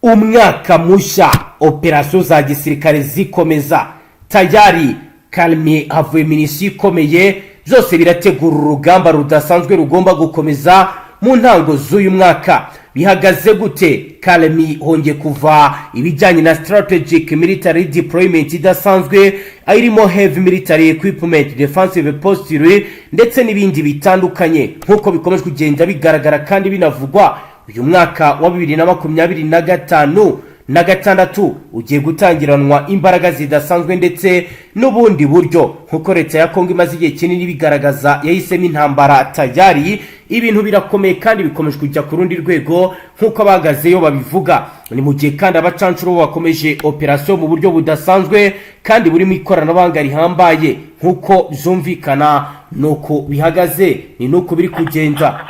Umwaka musha operasyon za gisirikare zikomeza tayari kalmi havuye minisi ikomeye byose birategura urugamba rudasanzwe rugomba gukomeza mu ntango z'uyu mwaka. Bihagaze gute? Kalmi honge kuva ibijyanye na strategic military deployment idasanzwe irimo heavy military equipment, defensive posture ndetse n'ibindi bitandukanye nkuko bikomeje kugenda bigaragara kandi binavugwa. Uyu mwaka wa 2025 na gatandatu ugiye gutangiranwa imbaraga zidasanzwe ndetse n'ubundi buryo nkuko leta ya Kongo imaze igihe kinini bigaragaza yahisemo intambara tayari. Ibintu birakomeye kandi bikomeje kujya ku rundi rwego nkuko abagazeyo babivuga. Ni mu gihe kandi abacancuro bakomeje operasyon mu buryo budasanzwe kandi burimo ikoranabuhanga rihambaye nkuko byumvikana. Nuko bihagaze ni nuko biri kugenda.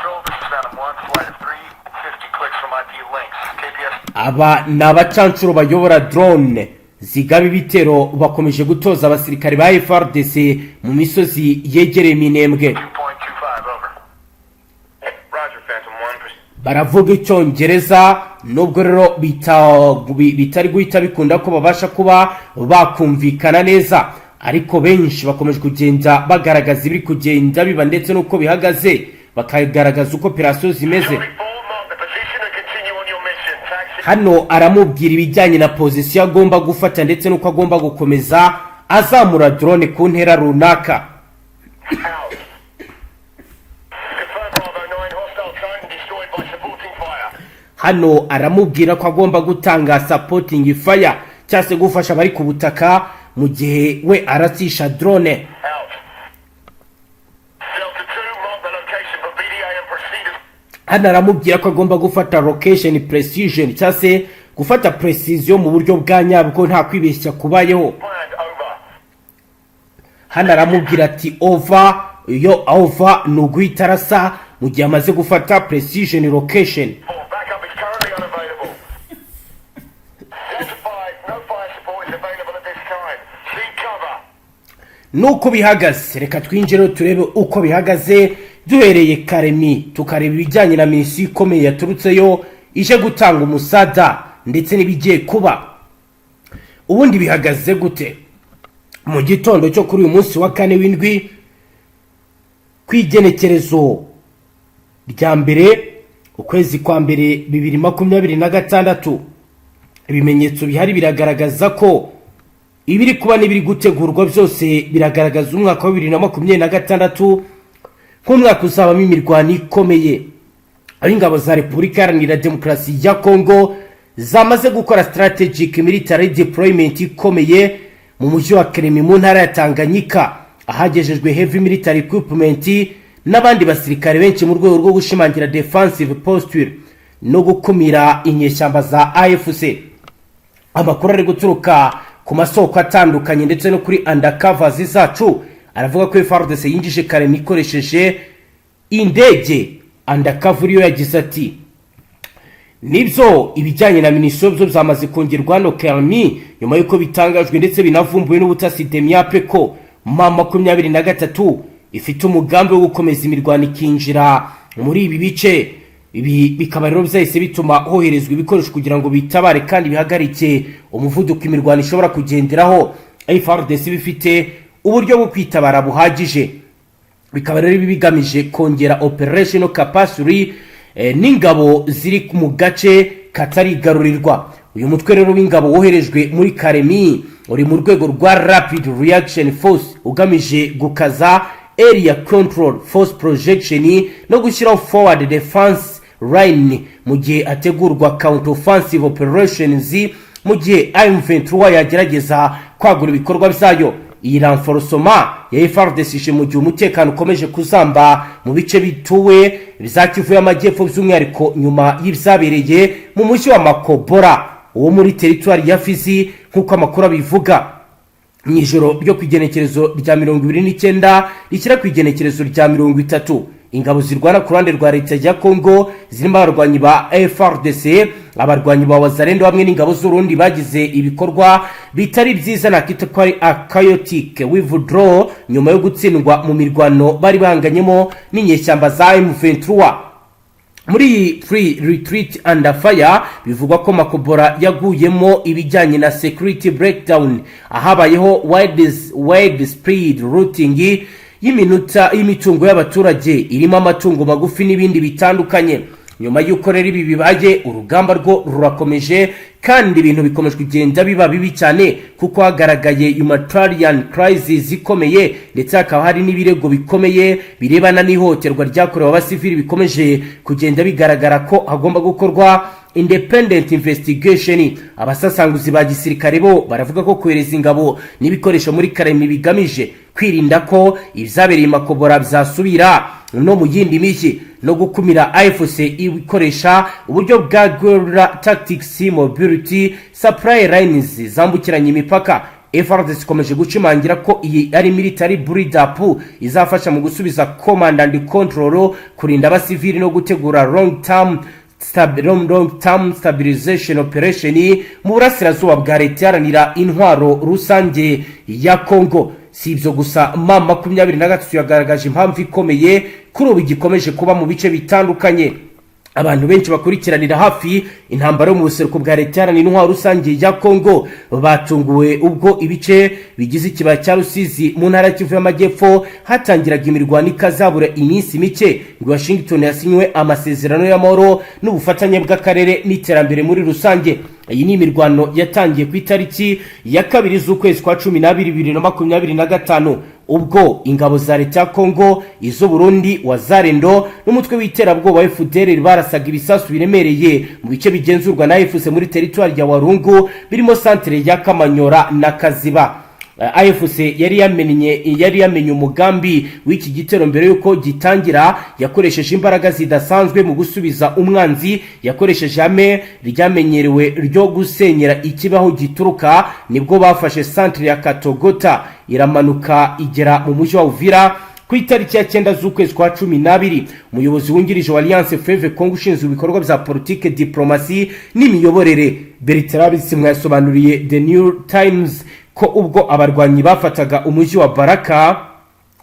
Aba n'abacancuro bayobora drone zigaba ibitero bakomeje gutoza abasirikare ba Fardc mu misozi yegereye Minembwe. Baravuga icyongereza nubwo rero bitari guhita bikunda ko babasha kuba bakumvikana neza, ariko benshi bakomeje kugenda bagaragaza ibiri kugenda biba ndetse nuko bihagaze, bakagaragaza uko operasyon zimeze. Hano aramubwira ibijyanye na position agomba gufata ndetse nuko agomba gukomeza azamura drone ku ntera runaka. Hano aramubwira ko agomba gutanga supporting fire cyase gufasha bari ku butaka mu gihe we aratsisha drone. Hano aramubwira ko agomba gufata location precision cyase gufata precision mu buryo bwa nyabwo nta kwibeshya kubayeho. Hano aramubwira ati over nuguhitarasa mu gihe amaze gufata precision location. Nuko bihagaze, reka twinjire turebe uko bihagaze duhereye Karemi, tukareba ibijyanye na minsi ikomeye yaturutseyo ije gutanga umusada ndetse n'ibigiye kuba. Ubundi bihagaze gute? Mu gitondo cyo kuri uyu munsi wa kane w'indwi kwigenekerezo rya mbere ukwezi kwa mbere 2026, ibimenyetso bihari biragaragaza ko ibiri kuba n'ibiri gutegurwa byose biragaragaza umwaka wa 2026 nk'umwaka uzabamo imirwano ikomeye. Ingabo za Repubulika Iharanira Demokarasi ya Kongo zamaze gukora strategic military deployment ikomeye mu mujyi wa Kalemi mu ntara ya Tanganyika, ahagejejwe heavy military equipment n'abandi basirikare benshi mu rwego rwo gushimangira defensive posture no gukumira inyeshyamba za AFC. Amakuru ari guturuka ku masoko atandukanye ndetse no kuri undercovers zacu aravuga ko Fardc yinjije Kalemi ikoresheje indege. Undercover yo yagize ati nibyo ibijyanye na minisio byo byamaze kongerwa no Kalemi nyuma yuko bitangajwe ndetse binavumbuwe n'ubutasi Demiape ko mama 23 ifite umugambi wo gukomeza imirwano ikinjira muri ibi bice. Ibi bikaba rero byahise bituma hoherezwa ibikoresho kugira ngo bitabare kandi bihagarike umuvuduko imirwano ishobora kugenderaho. Fardc bifite uburyo bwo kwitabara buhagije, bikaba rero bigamije kongera operational capacity n'ingabo ziri mu gace katari garurirwa. Uyu mutwe rero w'ingabo woherejwe muri Kalemi uri mu rwego rwa Rapid Reaction Force ugamije gukaza area control force projection no gushyiraho forward defense line mu gihe ategurwa counter offensive operations mu gihe M23 yagerageza kwagura ibikorwa byayo. Iyi renforcement ya Fardc mu gihe umutekano ukomeje kuzamba mu bice bituwe bizakivuye amajyepfo by'umwihariko nyuma y'ibyabereye mu mujyi wa Makobora uwo muri territoire ya Fizi nkuko amakuru abivuga. Mw'ijoro ryo kwigenekerezo rya 29 rikira kwigenekerezo rya 30 ingabo zirwana ku ruhande rwa leta ya Kongo zirimo abarwanyi ba Fardc, abarwanyi ba Wazalendo hamwe n'ingabo z'Urundi bagize ibikorwa bitari byiza nakita ko ari chaotic withdraw nyuma yo gutsindwa mu mirwano bari banganyemo n'inyeshyamba za M23. muri free retreat under fire bivugwa ko Makobora yaguyemo ibijyanye na security breakdown ahabayeho widespread routing y'imitungo y'abaturage irimo amatungo magufi n'ibindi bitandukanye. Nyuma y'uko rero ibi bibaye urugamba rwo rurakomeje kandi ibintu bikomeje kugenda biba bibi cyane kuko hagaragaye humanitarian crisis ikomeye ndetse hakaba hari n'ibirego bikomeye birebana n'ihohoterwa ryakorewe abasivili bikomeje kugenda bigaragara ko hagomba gukorwa independent investigation. Abasasanguzi ba gisirikare bo baravuga ko kohereza ingabo n'ibikoresho muri Karemi bigamije kwirinda ko ibyabereye Makobora byasubira no mu yindi miji no gukumira AFC ibikoresha uburyo bwa guerrilla tactics, mobility, supply lines zambukiranya imipaka. Fardc ikomeje gucimangira ko iyi ari military build-up izafasha mu gusubiza command and control, kurinda abasivili no gutegura long term stabilization operation mu burasirazuba bwa leta yaranira intwaro rusange ya Congo. Si ibyo gusa, mama 23 yagaragaje impamvu ikomeye kuri ubu gikomeje kuba mu bice bitandukanye. Abantu benshi bakurikiranira hafi intambara mu buseruko bwa leta yaranira intwaro rusange ya Congo batunguwe ubwo ibice bigize ikibaya cya Rusizi mu ntara y'Kivu y'Amajyepfo hatangiraga imirwano ikazabura iminsi mike ngo Washington yasinywe amasezerano y'amahoro n'ubufatanye bw'akarere n'iterambere muri rusange. Iyi ni imirwano yatangiye ku itariki ya 2 z'ukwezi kwa 12 2025 ubwo ingabo za leta ya Congo, izo Burundi, wazarendo n'umutwe w'iterabwoba FDLR barasaga ibisasu biremereye mu bice bigenzurwa na AFC muri territoire ya Warungu birimo centre ya Kamanyora na Kaziba. AFC yari yamenye umugambi w'iki gitero mbere yuko gitangira. Yakoresheje imbaraga zidasanzwe mu gusubiza umwanzi, yakoresheje ame ryamenyerewe ryo gusenyera ikibaho gituruka. Nibwo bafashe centre ya Katogota iramanuka igera mu mujyi wa Uvira ku itariki ya 9 z'ukwezi kwa 12. Umuyobozi wungirije wa Alliance Fleuve Congo ushinzwe ibikorwa bya politique, diplomasi n'imiyoborere Bertrand Bisimwa yasobanuriye The New Times ko ubwo abarwanyi bafataga umujyi wa Baraka,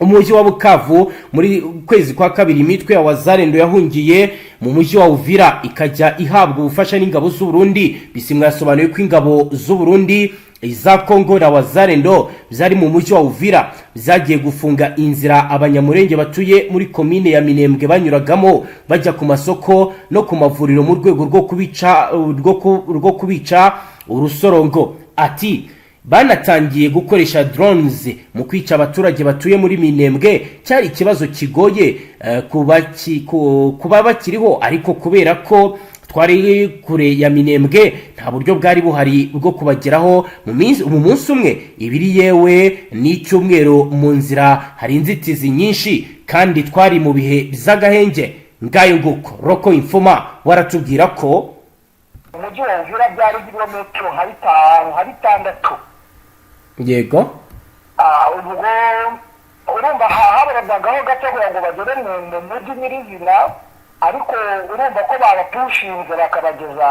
umujyi wa Bukavu muri kwezi kwa 2, imitwe ya wazarendo yahungiye mu mujyi wa Uvira ikajya ihabwa ubufasha n'ingabo z'u Burundi. Bisimwa yasobanuye ko ingabo z'u Burundi, iza Congo na wazarendo byari mu mujyi wa Uvira zagiye gufunga inzira abanyamurenge batuye muri komine ya Minembwe banyuragamo bajya ku masoko no ku mavuriro mu rwego rwo kubica urusorongo. Ati banatangiye gukoresha drones mu kwica abaturage batuye muri Minembwe. Cyari ikibazo kigoye kuba bakiriho, ariko kubera ko twari kure ya Minembwe nta buryo bwari buhari bwo kubageraho mu munsi umwe. Ibiri yewe n'icyumweru mu nzira hari inzitizi nyinshi kandi twari mu bihe by'agahenge. Ngayo nguko Roko Infoma waratubwira ko umujyi wa Uvira byari kilometero hari 6. Yego. Ubwo urumva habaragaho gato kugira ngo bagere mu mujyi nyirizina, ariko urumva ko babapushinze bakabageza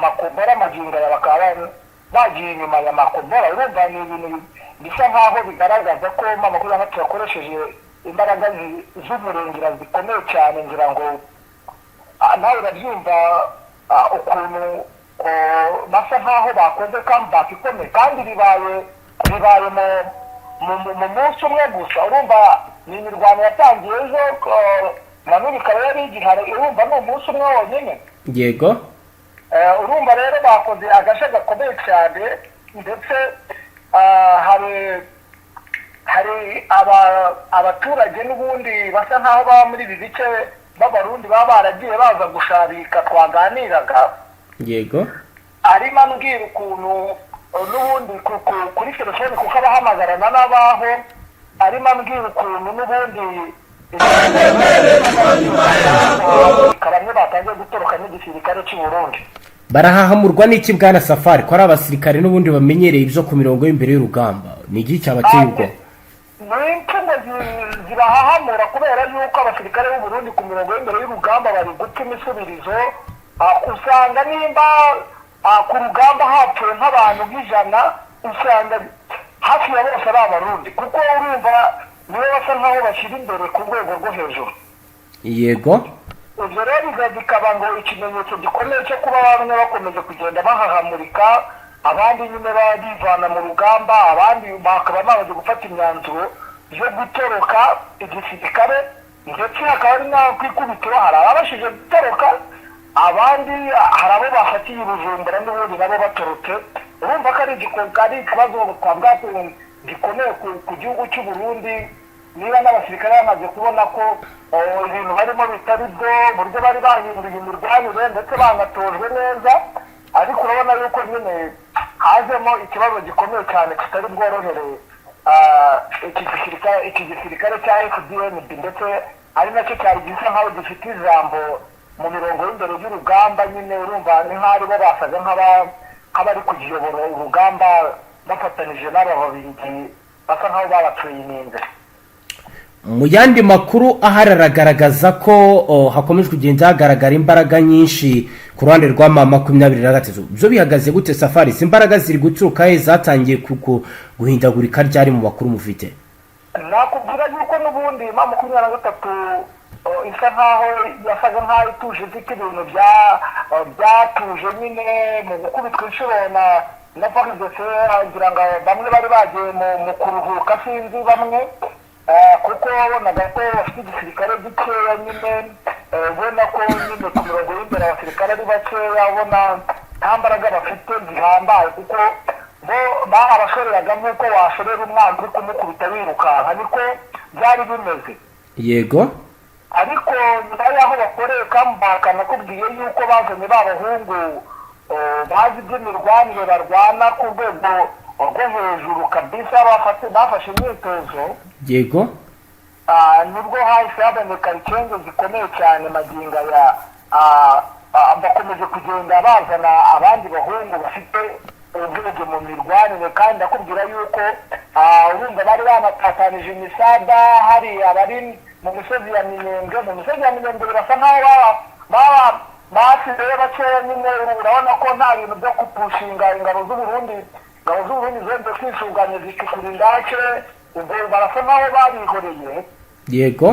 Makobora magingo bakaba bagiye inyuma ya Makobora. Urumva ni ibintu bisa nkaho bigaragaza ko mama kuri hano yakoresheje imbaraga z'umurengera zikomeye cyane, ngira ngo nawe urabyumva ukuntu basa nkaho bakoze comeback ikomeye kandi bibaye mu munsi umwe gusa. Urumva ni imirwano yatangiye ejo na none ikaba yari igihari, urumva ni umunsi umwe wonyine. Yego. Urumva rero bakoze agashe gakomeye cyane, ndetse hari abaturage n'ubundi basa nkaho baba muri ibi bice b'Abarundi baba baragiye baza gushabika twaganiraga. Yego. Arimo ambwira ukuntu n'ubundi kuri telefone kuko abahamagarana n'abaho, arimo ambwira ukuntu n'ubundi bamwe batangiye gutoroka n'igisirikare cy'u Burundi. Barahahamurwa n'iki bwana Safari ko ari abasirikare n'ubundi bamenyereye ibyo ku mirongo y'imbere y'urugamba? Ni iki cyabateye ubwo? N'intumwa zirahahamura kubera yuko abasirikare b'u Burundi ku mirongo y'imbere y'urugamba bari guca imisubirizo. Usanga nimba ku rugamba hapfuye nk'abantu nk'ijana, usanga hafi ya bose ari Abarundi, kuko urumva nibo basa nkaho bashyira imbere ku rwego rwo hejuru. Yego. ibyo rero bikaba ngo ikimenyetso gikomeye cyo kuba bamwe bakomeje kugenda bahahamurika, abandi nyine bivana mu rugamba, abandi bakaba bamaze gufata imyanzuro yo gutoroka igisirikare, ndetse hakaba ari n'aho kwikubitiro hari ababashije gutoroka, abandi hari abo bafatiye Bujumbura n'ubundi nabo batorotse. Urumva ko ari ikibazo twabwate gikomeye ku gihugu cy'u Burundi, niba n'abasirikare bamaze kubona ko ibintu barimo bitari byo, buryo bari bahinduye imirwanire ndetse banatojwe neza, ariko urabona yuko nyine hazemo ikibazo gikomeye cyane kitari bworohere iki gisirikare cya FDNB, ndetse ari nacyo cyari gisa nkaho gifite ijambo mu mirongo y'imbere y'urugamba. Nyine urumva ni nk'aho bo basaga nk'abari kuyobora urugamba bafatanije n'aba babirigi, basa nkaho babatreyininze. Mu yandi makuru ahari aragaragaza ko hakomeje kugenda hagaragara imbaraga nyinshi ku ruhande rwa M23. Byo bihagaze gute Safari? Imbaraga ziri guturuka he, zatangiye guhindagurika ryari mu makuru mufite? Nakubwira yuko n'ubundi M23 isa nkaho yasaga nkaho ituje, ifite ibintu byatuje nyine mu gukubitwa inshuro na Fardc, agira ngo bamwe bari bagiye mu kuruhuka, sinzi bamwe, kuko wabonaga ko bafite igisirikare gikeya nyine, ubona ko nyine ku mirongo y'imbere abasirikare ari bakeya, ubona nta mbaraga bafite zihambaye, kuko bo barabashoreraga nk'uko washorera umwana uri kumukubita wirukanka, niko byari bimeze. Yego. Ariko nyuma y'aho bakoreye kambaka nakubwiye yuko bazanye b'abahungu bazi iby'imirwanire, barwana ku rwego rwo hejuru kabisa, bafashe imyitozo. Yego. Nibwo hahise haboneka ikibazo gikomeye cyane magingo ya bakomeje kugenda bazana abandi bahungu bafite ubwenge mu mirwanire, kandi ndakubwira yuko urumva bari banatatanije imisada, hari abari mu misozi ya Minembwe. Mu misozi ya Minembwe birasa nkaho basigaye bakeya nyine, urabona ko nta bintu byo kupushinga ingabo z'Uburundi zende kwisuganya Kurinda, ubwo barasa nkaho babihoreye. Yego.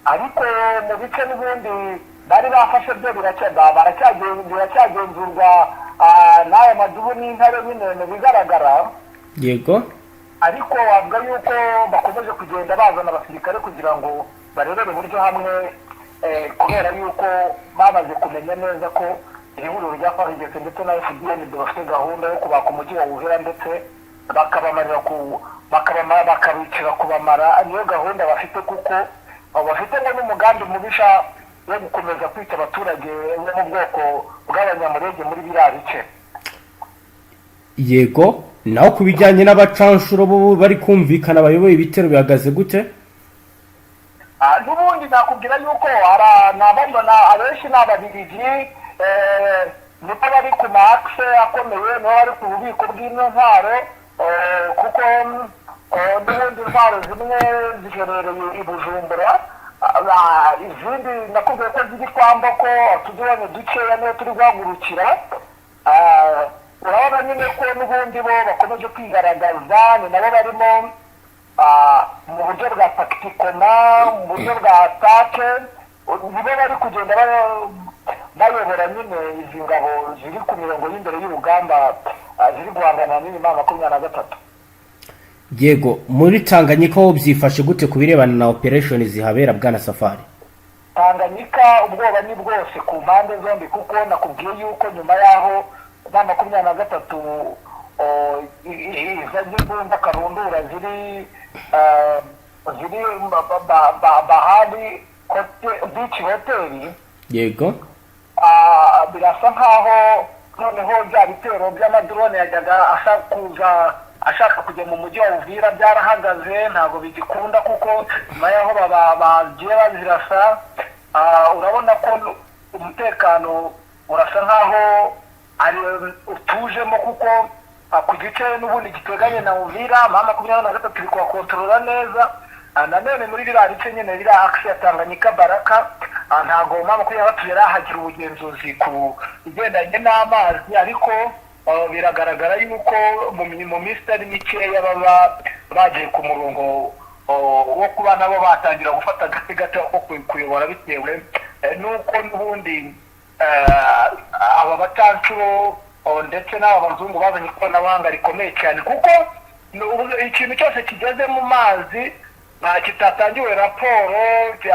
Ariko mu bice n'ubundi bari bafashe byo biracyagenzurwa n'aya madubu n'intare nyine bigaragara. Yego. Ariko wavuga yuko bakomeje kugenda bazana abasirikare kugira ngo barebere uburyo hamwe, kubera yuko bamaze kumenya neza ko ihuriro rya Fardc ndetse na FDN bafite gahunda yo kubaka umujyi wa Uvira, ndetse bakabicira kubamara. Niyo gahunda bafite, kuko bafite n'umugambi mubisha wo gukomeza kwita abaturage bo mu bwoko bw'abanyamurenge muri biriya bice. Yego. Naho kubijyanye n'abacanshuro bo bari kumvikana bayoboye ibitero bihagaze gute? N'ubundi nakubwira yuko nababona abenshi n'ababirigi, nibo bari ku maakse akomeye, nibo bari ku bubiko bw'intwaro, kuko n'ubundi intwaro zimwe ziherereye i Bujumbura, izindi nakubwiye ko ziri kwambako, utugabane dukeya niyo turi guhagurukira. Urabona nyine ko n'ubundi bo bakomeje kwigaragaza, ni nabo barimo mu buryo bwa tacticona, mu buryo bwa atake, nibo bari kugenda bayobora nyine izi ngabo ziri ku mirongo y'imbere y'urugamba, ziri guhangana n'iyi M23. Yego. Muri Tanganyika ho byifashe gute ku birebana na operation zihabera bwana Safari? Tanganyika ubwoba ni bwose ku mpande zombi, kuko nakubwiye yuko nyuma y'aho M23 izanye imbunda karundura ziri bahari beach hotel. Yego. Birasa nkaho noneho bya bitero by'amadrone yajyaga ashaka kujya mu mujyi wa Uvira byarahagaze, ntabwo bigikunda, kuko nyuma y'aho bagiye bazirasa. Urabona ko umutekano urasa nkaho ari utujemo, kuko ku gice n'ubundi giteganye na Uvira M23 turi kuhakontorora neza. Nanone muri biriya bice nyine biriya akisi ya Tanganyika Baraka, ntabwo M23 yarahagira ubugenzuzi ku igendanye n'amazi, ariko biragaragara yuko mu minsi itari mikeya baba bagiye ku murongo wo kuba nabo batangira gufata agace gato ko kuyobora, bitewe nuko n'ubundi aba batancuro ndetse n'aba bazungu bazanye ikoranabuhanga rikomeye cyane, kuko ikintu cyose kigeze mu mazi kitatangiwe raporo,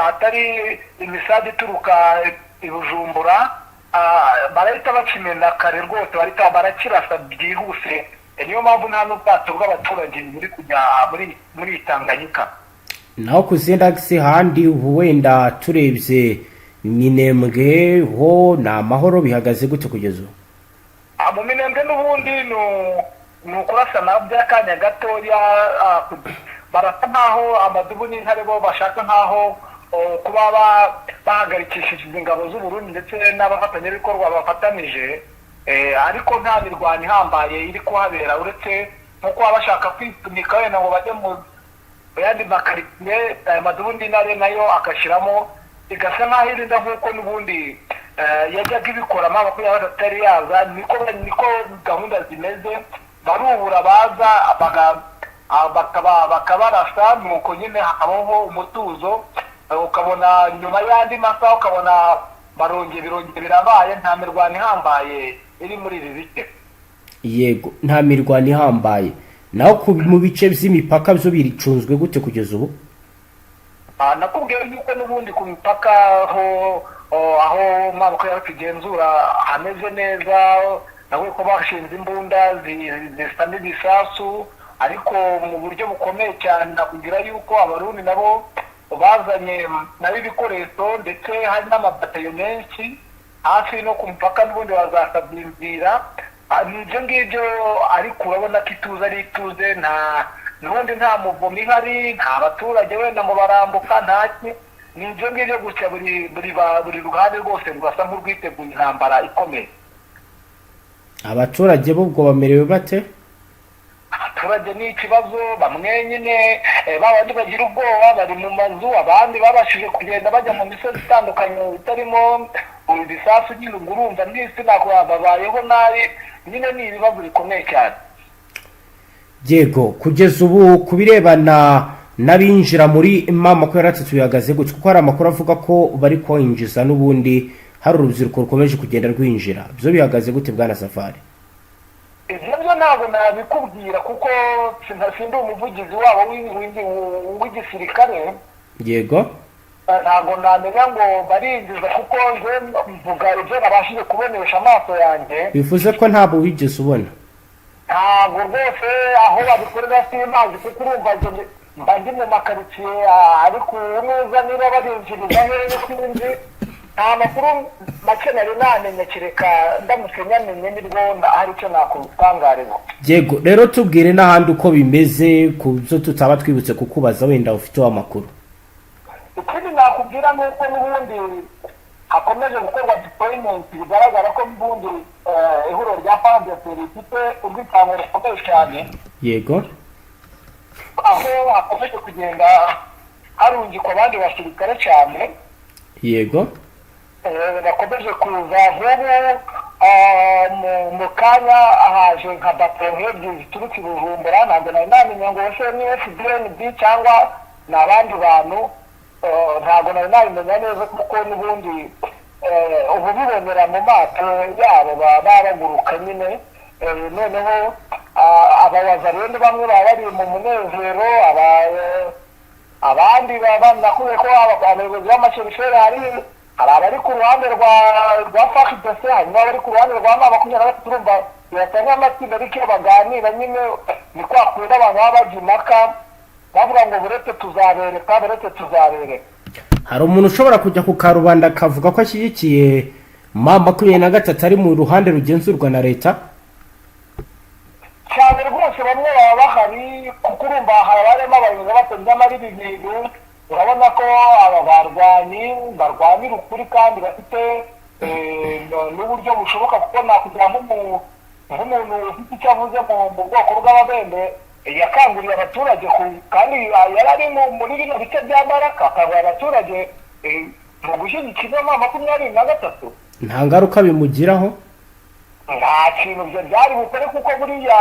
hatari imisade ituruka i Bujumbura, barahita bakimena kare rwose, barakirasa byihuse. Niyo mpamvu nta n'ubwato bw'abaturage buri kujya muri Tanganyika. naho ku zindi agisi handi ubu wenda turebye Minembwe ho ni amahoro, bihagaze gute kugeza ubu? Mu Minembwe n'ubundi ni ukurasana by'akanya gatoya, barasa nkaho amadubu n'intare bo bashaka nkaho kuba bahagarikishije ingabo z'u Burundi ndetse n'abafatanyabikorwa bafatanije, ariko nta mirwano ihambaye iri kuhabera, uretse nko kuba bashaka kwisunika wenda ngo bajye mu yandi makaritsiye, amadubu n'intare nayo agashyiramo, igasa nkaho irinda nk'uko n'ubundi yajyaga ibikoramo makumyabiri atari yaza. Niko gahunda zimeze, barubura baza bakabarasa, nuko nyine hakabaho umutuzo, ukabona nyuma y'andi masaha ukabona birongeye birabaye, nta mirwano ihambaye iri muri ibi bice. Yego, nta mirwano ihambaye. Naho mu bice by'imipaka byo biricunzwe gute kugeza ubu? Nakubwiye yuko n'ubundi ku mipaka aho maboko yawe kugenzura hameze neza, nawe ko bashinze imbunda zisa n'ibisasu, ariko mu buryo bukomeye cyane. Nakubwira yuko Abarundi nabo bazanye nabo ibikoresho, ndetse hari n'amabatayo menshi hafi no ku mupaka, n'ubundi bazasabyinzira. Nibyo ngibyo, ariko urabona ko ituze ari ituze, n'ubundi nta muvumo ihari, nta baturage wenda ngo barambuka, ntaki. Nibyo ngibyo gusa, buri ruhande rwose rurasa nk'urwiteguye intambara ikomeye. Abaturage bo ubwo bamerewe bate? Abaturage ni ikibazo, bamwe nyine babandi bagira ubwoba bari mu mazu, abandi babashije kugenda bajya mu misozi itandukanye itarimo ibisasu, nyine urumva n'isi babayeho nabi, nyine ni ibibazo bikomeye cyane. Yego, kugeza ubu ku birebana n'abinjira muri M23 bihagaze gutya, kuko hari amakuru avuga ko bari kwinjiza n'ubundi hari urubyiruko rukomeje kugenda rwinjira, byo bihagaze gute bwana Safari? Ibyo ntabwo nabikubwira kuko sindi umuvugizi wabo w'igisirikare. Yego, ntabwo namenya ngo barinjiza, kuko mvuga ibyo nabashije kubonesha amaso yanjye. bivuze ko ntabwo wigeze ubona? Ntabwo rwose aho babikorera simazi, kuko urumva mba ndi mu makaritsiye, ariko neza niba barinjiriza hehe sinzi, nta makuru make nari namenye, kereka ndamutse nyamenye nibwo hari icyo nakutangariza. Yego, rero tubwire n'ahandi uko bimeze ku byo tutaba twibutse kukubaza wenda ufite amakuru. Ikindi nakubwira ni uko n'ubundi hakomeje gukorwa deployment, bigaragara ko n'ubundi ihuriro rya Fardc rifite urwitangiro rukomeye cyane. Yego, aho hakomeje kugenda harungikwa abandi basirikare cyane. yego, bakomeje kuza vuba. Mu kanya haje nka bakomeje ziturutse i Bujumbura, ntabwo nari namenya ngo ese ni FDNB cyangwa ni abandi bantu, ntabwo nari nabimenya neza, kuko n'ubundi ubu bibonera mu mato yabo baba baguruka nyine. Noneho ababaza rero bamwe baba bari mu munezero, abandi nakuye ko abayobozi b'amashyirisheri hari abari ku ruhande rwa Fardc, hanyuma abari ku ruhande rwa M23. Urumva birasa nk'amatsinda ariko iyo baganira nyine ni kwa kundi abantu baba bajya impaka bavuga ngo buretse tuzabereka. hari umuntu ushobora kujya ku karubanda akavuga ko ashyigikiye M23 ari mu ruhande rugenzurwa na leta? cyane rwose, bamwe baba bahari, kuko urumva harimo abayobozi batonda ibi bintu. Urabona ko aba barwanira ukuri kandi bafite n'uburyo bushoboka, kuko nakugira nk'umuntu ufite icyo avuze mu bwoko bw'ababembe, yakanguriye abaturage kandi yari ari muri bino bice bya Baraka, akangurira abaturage mu gushyigikira M23. Nta ngaruka bimugiraho? Nta kintu byo byari bukore, kuko buriya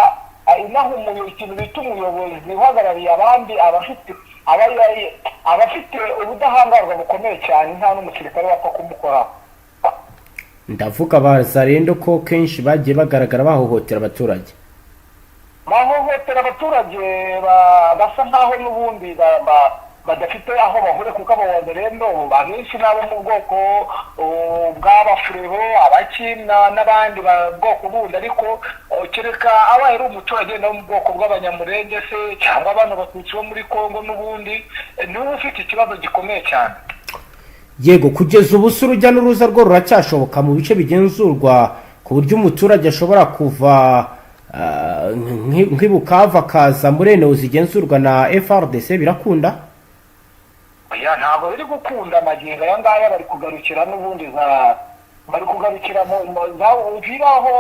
inaha ikintu bita umuyobozi uhagarariye abandi, abafite aba afite ubudahangarwa bukomeye cyane, nta n'umusirikare wapfa kumukoraho. ndavuga bazarendo ko kenshi bagiye bagaragara bahohotera abaturage, bahohotera abaturage basa nkaho n'ubundi badafite aho bahure, kuko abazarendo abenshi n'abo mu bwoko bw'abafurebo, abakina n'abandi bwoko bundi, ariko kereka abaye ari umuturage no mu bwoko bw'abanyamurenge se cyangwa abantu batutsi bo muri Kongo n'ubundi niwe ufite ikibazo gikomeye cyane. yego kugeza ubu se urujya n'uruza rwo ruracyashoboka mu bice bigenzurwa ku buryo umuturage ashobora kuva nk'Ibukavu akaza muri NON zigenzurwa na Fardc, birakunda? oya, ntabwo biri gukunda amagingo aya ngaya, bari kugarukira n'ubundi bari kugarukira mu Uvira aho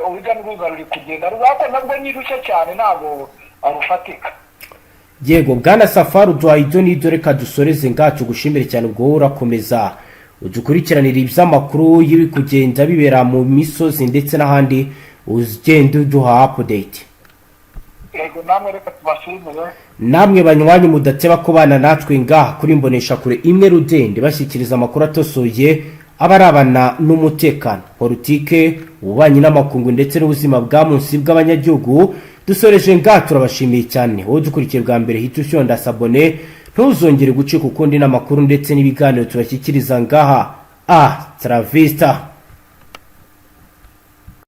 urujya n'uruza ruri kugenda, ruzako nabwo ni ruke cyane, ntabwo arufatika. yego bwana Safari uduhaye ibyo n'ibyo, reka dusoreze ngacu gushimire cyane, ubwo urakomeza udukurikiranira iby'amakuru y'ibiri kugenda bibera mu misozi ndetse n'ahandi, ugenda uduha update. yego namwe reka tubashimire, namwe banywanyi mudateba kubana natwe ngaha kuri mbonesha kure imwe rudende, bashyikiriza amakuru atosoye abarabana n'umutekano, politike, ububanyi n'amakungu ndetse n'ubuzima bwa munsi bw'abanyagihugu. dusoreje ngaha turabashimiye cyane, wowe dukurikiye bwa mbere hita ushonda sabone, ntuzongere gucika ukundi n'amakuru ndetse n'ibiganiro tubashyikiriza ngaha. Travista.